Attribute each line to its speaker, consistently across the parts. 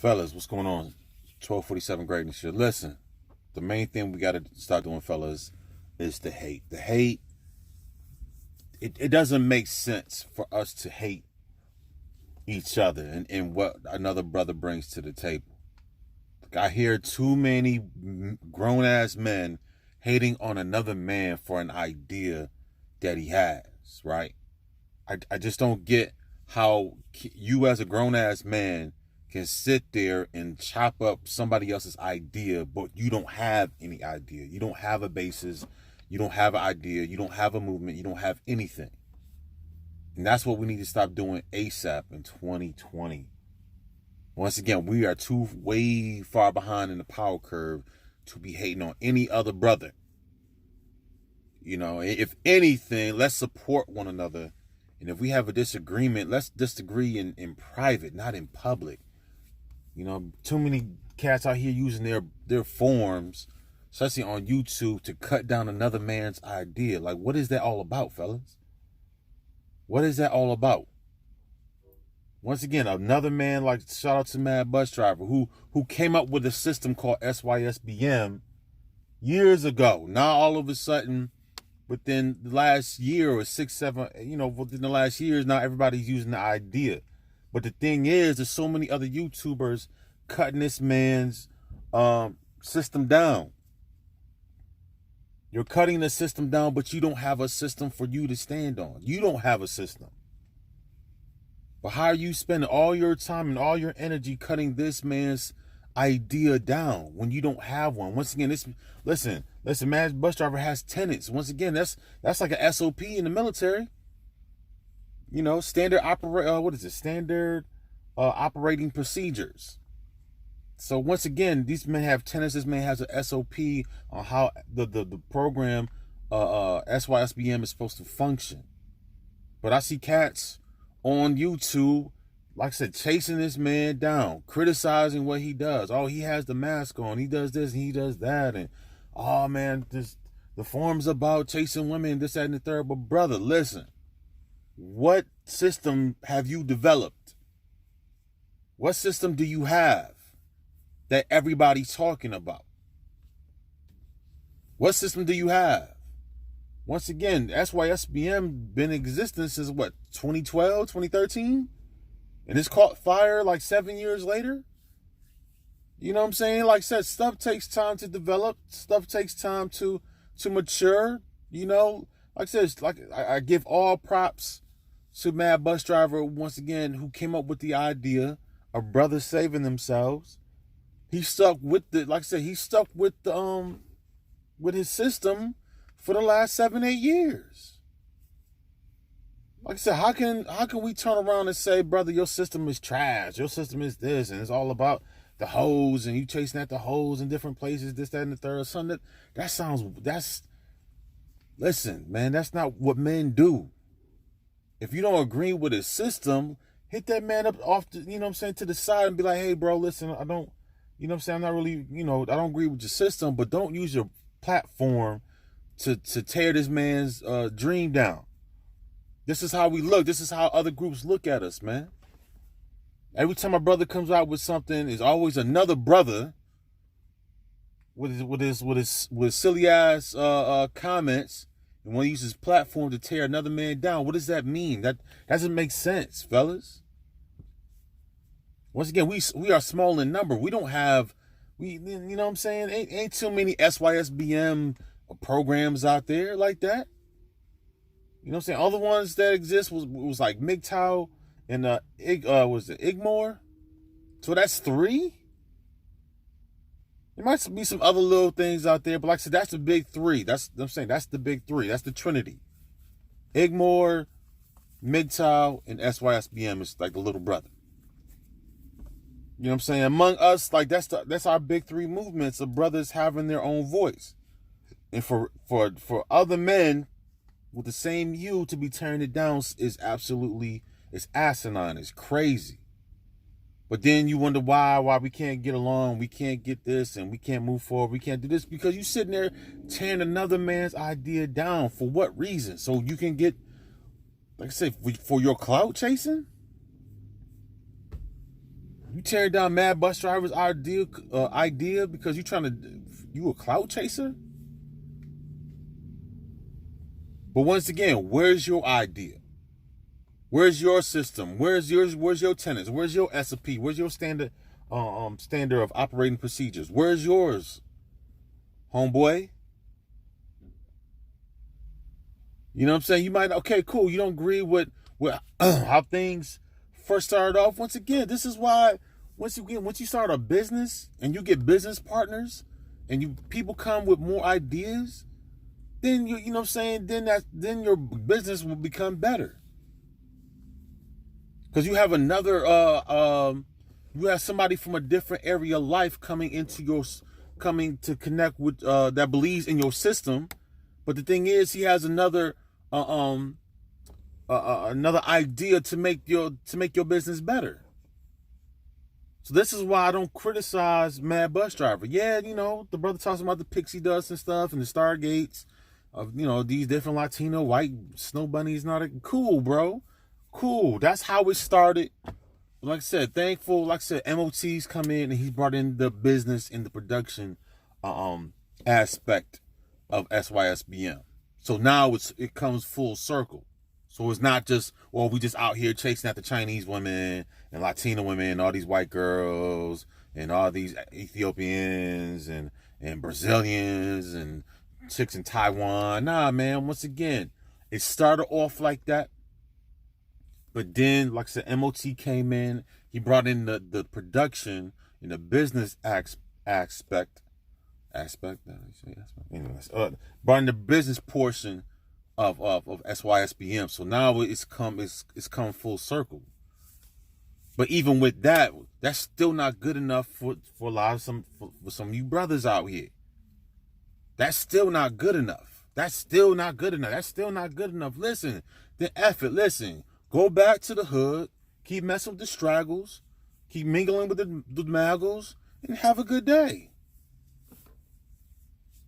Speaker 1: Fellas, what's going on? 1247 Greatness here. Listen, the main thing we got to start doing, fellas, is the hate. The hate, it doesn't make sense for us to hate each other and what another brother brings to the table. I hear too many grown-ass men hating on another man for an idea that he has, right? I just don't get how you as a grown-ass man can sit there and chop up somebody else's idea, but you don't have any idea. You don't have a basis. You don't have an idea. You don't have a movement. You don't have anything. And that's what we need to stop doing ASAP in 2020. Once again, we are too way far behind in the power curve to be hating on any other brother. You know, if anything, let's support one another. And if we have a disagreement, let's disagree in private, not in public. You know, too many cats out here using their forums, especially on YouTube, to cut down another man's idea. Like, what is that all about, fellas? What is that all about? Once again, another man, like, shout out to Mad Bus Driver, who came up with a system called SYSBM years ago. Now, all of a sudden, within the last year or 6, 7, within the last years, now everybody's using the idea. But the thing is, there's so many other YouTubers cutting this man's system down. You're cutting the system down, but you don't have a system for you to stand on. You don't have a system. But how are you spending all your time and all your energy cutting this man's idea down when you don't have one? Once again, listen, Mad Bus Driver has tenets. Once again, that's like a SOP in the military. You know, standard operating procedures. So once again, these men have tenets. This man has an SOP on how the program SYSBM is supposed to function. But I see cats on YouTube, like I said, chasing this man down, criticizing what he does. Oh, he has the mask on. He does this and he does that. And, oh, man, the forum's about chasing women, this, that, and the third. But, brother, listen. What system have you developed? What system do you have that everybody's talking about? What system do you have? Once again, SYSBM been in existence since what, 2012, 2013? And it's caught fire like 7 years later? You know what I'm saying? Like I said, stuff takes time to develop. Stuff takes time to mature. You know, like I said, I give all props to Mad Bus Driver, once again, who came up with the idea of brothers saving themselves. He stuck with he stuck with the with his system for the last 7, 8 years. Like I said, how can we turn around and say, brother, your system is trash, your system is this, and it's all about the hoes, and you chasing at the hoes in different places, this, that, and the third, something listen, man, that's not what men do. If you don't agree with his system, hit that man up off the, to the side and be like, hey, bro, listen, I don't, I'm not really, I don't agree with your system, but don't use your platform to tear this man's dream down. This is how we look. This is how other groups look at us, man. Every time a brother comes out with something, there's always another brother with his silly ass comments. And when he uses his platform to tear another man down, what does that mean? That doesn't make sense, fellas. Once again, we are small in number. We don't have, you know what I'm saying? Ain't too many SYSBM programs out there like that. You know what I'm saying? All the ones that exist was like MGTOW and was it Igmore? So that's 3. There might be some other little things out there, but like I said, that's the big 3. That's the big 3. That's the Trinity. Igmore, MGTOW, and SYSBM is like the little brother. You know what I'm saying? Among us, like that's our big 3 movements of brothers having their own voice. And for other men with the same hue to be tearing it down is absolutely, it's asinine, it's crazy. But then you wonder why we can't get along, we can't get this, and we can't move forward, we can't do this, because you're sitting there tearing another man's idea down. For what reason? So you can get, like I said, for your clout chasing? You tearing down Mad Bus Driver's idea because you a clout chaser? But once again, where's your idea? Where's your system? Where's your tenants? Where's your SOP? Where's your standard of operating procedures? Where's yours, homeboy? You know what I'm saying? You might, okay, cool. You don't agree with how things first started off. Once again, this is why once you start a business and you get business partners and people come with more ideas, then you know what I'm saying, then your business will become better. Because you have you have somebody from a different area of life coming to connect with that believes in your system. But the thing is, he has another idea to make your business better. So this is why I don't criticize Mad Bus Driver. Yeah, you know, the brother talks about the pixie dust and stuff and the stargates of, you know, these different Latino white snow bunnies and all that. Cool, bro. Cool. That's how it started. Like I said, thankful. Like I said, MOT's come in and he's brought in the business and the production aspect of SYSBM. So now it comes full circle. So it's not just, well, we just out here chasing after Chinese women and Latino women and all these white girls and all these Ethiopians and Brazilians and chicks in Taiwan. Nah, man, once again, it started off like that. But then, like I said, MOT came in. He brought in the production and the business aspect. Anyways, brought in the business portion of SYSBM. So now it's come full circle. But even with that, that's still not good enough for a lot of some of you brothers out here. That's still not good enough. That's still not good enough. Listen, then F it. Listen, go back to the hood. Keep messing with the straggles. Keep mingling with the maggles, and have a good day.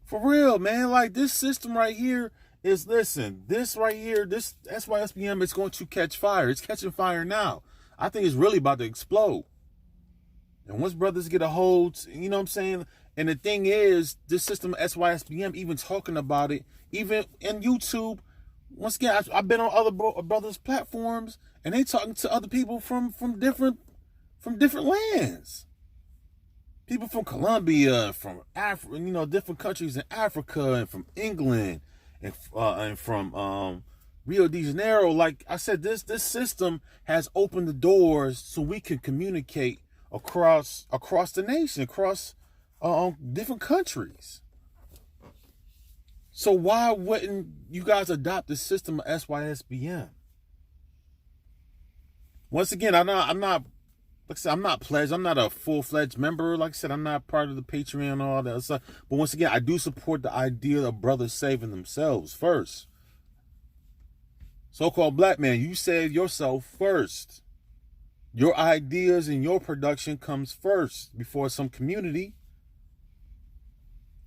Speaker 1: For real, man. Like, this system right here is, listen, this right here, this SYSBM is going to catch fire. It's catching fire now. I think it's really about to explode. And once brothers get a hold, you know what I'm saying? And the thing is, this system of SYSBM, even talking about it, even in YouTube, once again, I've been on other brothers' platforms, and they talking to other people from different lands. People from Colombia, from Africa, you know, different countries in Africa, and from England, and from Rio de Janeiro. Like I said, this system has opened the doors so we can communicate across the nation, across different countries. So why wouldn't you guys adopt the system of SYSBM? Once again, I'm not, like I said, I'm not pledged. I'm not a full-fledged member. Like I said, I'm not part of the Patreon and all that stuff. But once again, I do support the idea of brothers saving themselves first. So-called black man, you save yourself first. Your ideas and your production comes first before some community.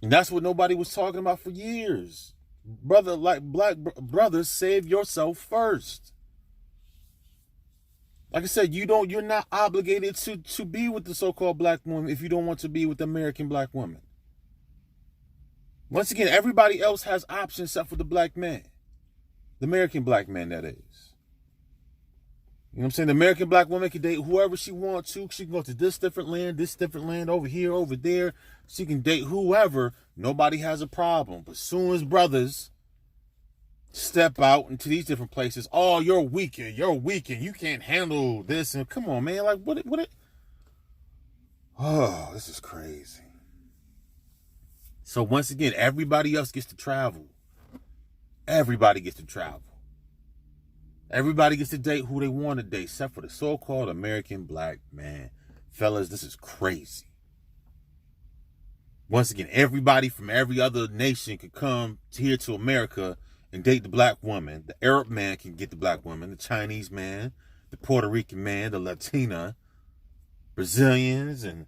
Speaker 1: And that's what nobody was talking about for years. Brother, like black brothers, save yourself first. Like I said, you're not obligated to be with the so-called black woman if you don't want to be with the American black woman. Once again, everybody else has options except for the black man. The American black man, that is. You know what I'm saying? The American black woman can date whoever she wants to. She can go to this different land, over here, over there. She can date whoever. Nobody has a problem. But soon as brothers step out into these different places, oh, you're weak, you can't handle this. And come on, man, like what it? Oh, this is crazy. So once again, everybody else gets to travel. Everybody gets to travel. Everybody gets to date who they want to date, except for the so-called American black man. Fellas, this is crazy. Once again, everybody from every other nation could come here to America and date the black woman. The Arab man can get the black woman, the Chinese man, the Puerto Rican man, the Latina, Brazilians and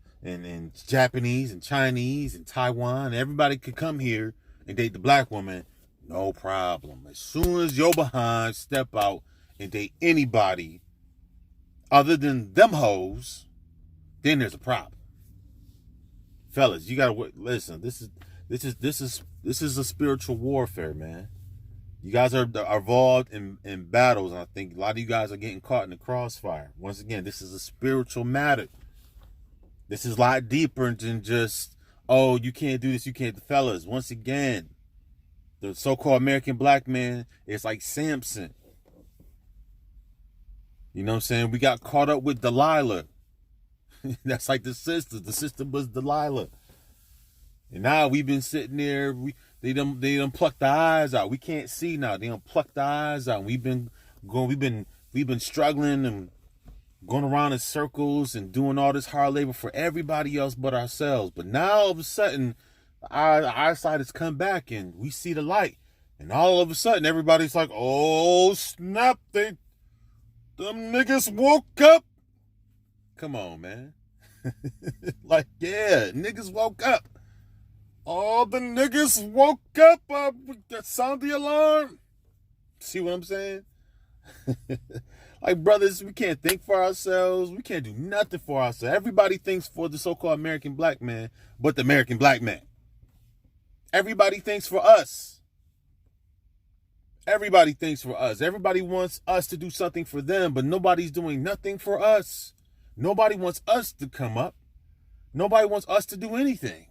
Speaker 1: Japanese and Chinese and Taiwan. Everybody could come here and date the black woman. No problem. As soon as you're behind, step out and date anybody other than them hoes, then there's a problem. Fellas, you gotta listen. This is a spiritual warfare, man. You guys are involved in battles, and I think a lot of you guys are getting caught in the crossfire. Once again, this is a spiritual matter. This is a lot deeper than just, oh, you can't do this, you can't. Fellas, once again, the so-called American black man is like Samson. You know what I'm saying? We got caught up with Delilah. That's like the sister. The sister was Delilah. And now we've been sitting there. They done plucked the eyes out. We can't see now. They done plucked the eyes out. We've been struggling and going around in circles and doing all this hard labor for everybody else but ourselves. But now all of a sudden, our eyesight has come back and we see the light. And all of a sudden, everybody's like, "Oh snap! Them niggas woke up." Come on, man. Like, yeah, niggas woke up. All the niggas woke up. Sound the alarm. See what I'm saying? Like, brothers, we can't think for ourselves. We can't do nothing for ourselves. Everybody thinks for the so-called American black man, but the American black man. Everybody thinks for us. Everybody thinks for us. Everybody wants us to do something for them, but nobody's doing nothing for us. Nobody wants us to come up. Nobody wants us to do anything.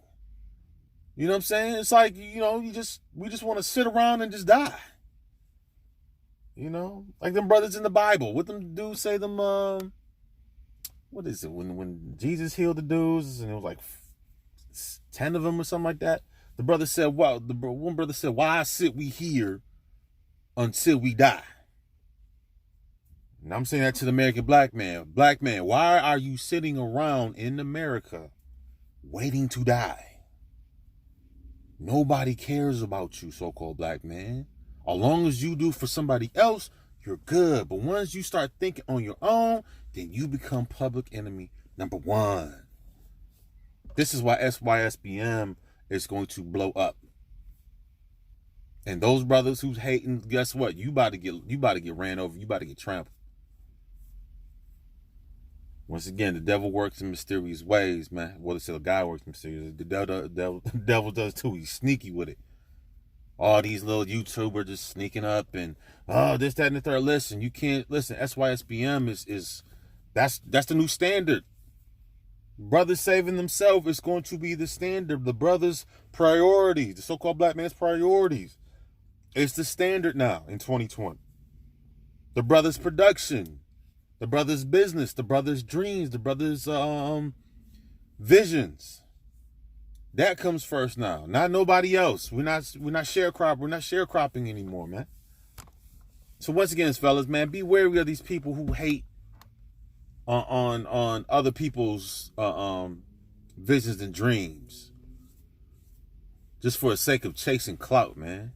Speaker 1: You know what I'm saying? It's like, you know, we just want to sit around and just die. You know? Like them brothers in the Bible. What them dudes say them, what is it? When Jesus healed the dudes and it was like 10 of them or something like that. The brother said, well, one brother said, "Why sit we here until we die?" And I'm saying that to the American black man. Black man, why are you sitting around in America waiting to die? Nobody cares about you, so-called black man. As long as you do for somebody else, you're good. But once you start thinking on your own, then you become public enemy number one. This is why SYSBM is going to blow up. And those brothers who's hating, guess what? You about to get ran over. You about to get trampled. Once again, the devil works in mysterious ways, man. Well, they say the guy works in mysterious. The devil does too. He's sneaky with it. All these little YouTubers just sneaking up and this, that, and the third. Listen, you can't listen. SYSBM is that's the new standard. Brothers saving themselves is going to be the standard. The brothers' priorities, the so-called black man's priorities, it's the standard now in 2020. The brothers' production. The brother's business, the brother's dreams, the brother's visions. That comes first now, not nobody else. We're not sharecropping. We're not sharecropping anymore, man. So once again, fellas, man, be wary of these people who hate on other people's visions and dreams, just for the sake of chasing clout, man.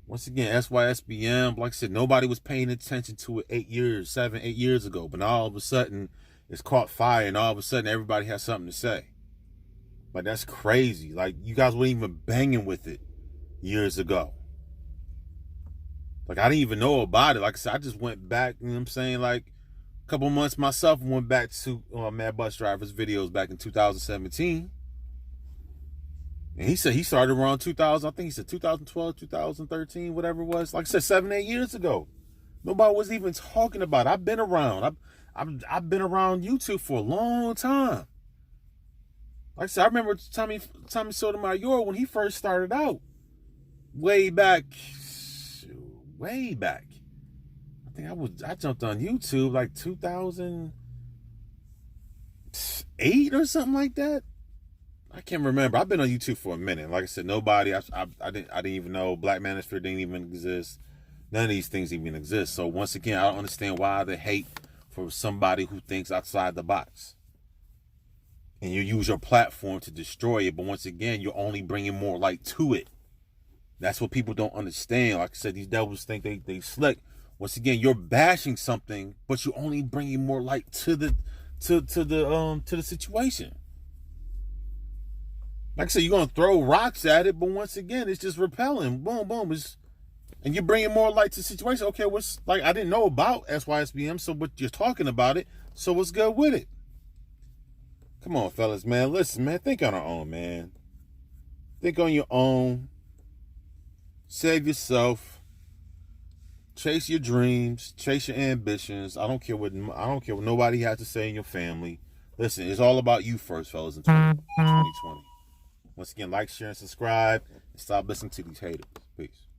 Speaker 1: Once again, SYSBM, like I said, nobody was paying attention to it 7, 8 years ago. But now all of a sudden, it's caught fire, and all of a sudden, everybody has something to say. Like, that's crazy. Like, you guys weren't even banging with it years ago. Like, I didn't even know about it. Like I said, I just went back, you know what I'm saying? Like, a couple months myself, went back to Mad Bus Driver's videos back in 2017. And he said he started around 2000, I think he said 2012, 2013, whatever it was. Like I said, 7, 8 years ago. Nobody was even talking about it. I've been around. I've been around YouTube for a long time. Like I said, I remember Tommy Sotomayor when he first started out. Way back. I think I jumped on YouTube like 2008 or something like that. I can't remember. I've been on YouTube for a minute. Like I said, nobody. I didn't even know Black Manosphere didn't even exist. None of these things even exist. So once again, I don't understand why they hate for somebody who thinks outside the box. And you use your platform to destroy it. But once again, you're only bringing more light to it. That's what people don't understand. Like I said, these devils think they slick. Once again, you're bashing something, but you're only bringing more light to the situation. Like I said, you're going to throw rocks at it, but once again, it's just repelling. Boom, boom. And you're bringing more light to the situation. Okay, I didn't know about SYSBM, so but you're talking about it, so what's good with it? Come on, fellas, man. Listen, man. Think on our own, man. Think on your own. Save yourself. Chase your dreams. Chase your ambitions. I don't care what nobody has to say in your family. Listen, it's all about you first, fellas, in 2020. Once again, like, share, and subscribe, and stop listening to these haters. Peace.